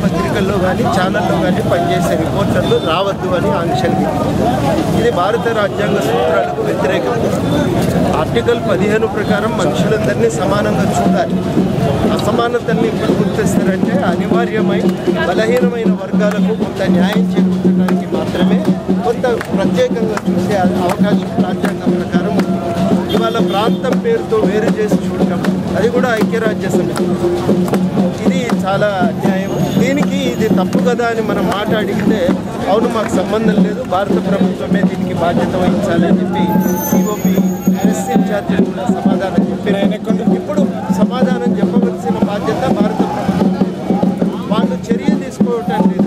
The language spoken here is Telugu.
పత్రికల్లో కానీ ఛానల్లో కానీ పనిచేసే రిపోర్టర్లు రావద్దు అని ఆంక్షలు. ఇది భారత రాజ్యాంగ సూత్రాలకు వ్యతిరేకం. ఆర్టికల్ 15 ప్రకారం మనుషులందరినీ సమానంగా చూడాలి. అసమానతల్ని ఇప్పుడు గుర్తిస్తారంటే అనివార్యమై బలహీనమైన వర్గాలకు కొంత న్యాయం చేకూర్చడానికి మాత్రమే కొంత ప్రత్యేకంగా చూసే అవకాశం రాజ్యాంగం ప్రకారం ఉంది. ఇవాళ ప్రాంతం పేరుతో వేరు చేసి చూడటం, అది కూడా ఐక్యరాజ్య సమితి, ఇది చాలా అన్యాయం. దీనికి ఇది తప్పు కదా అని మనం మాట్లాడితే అవును మాకు సంబంధం లేదు, భారత ప్రభుత్వమే దీనికి బాధ్యత వహించాలని చెప్పి సిఓపి ఎస్సీ ఇన్ఛార్జీలు కూడా సమాధానం చెప్పారు. ఇప్పుడు సమాధానం చెప్పవలసిన బాధ్యత భారత ప్రభుత్వం. వాళ్ళు చర్య తీసుకోవటం లేదు.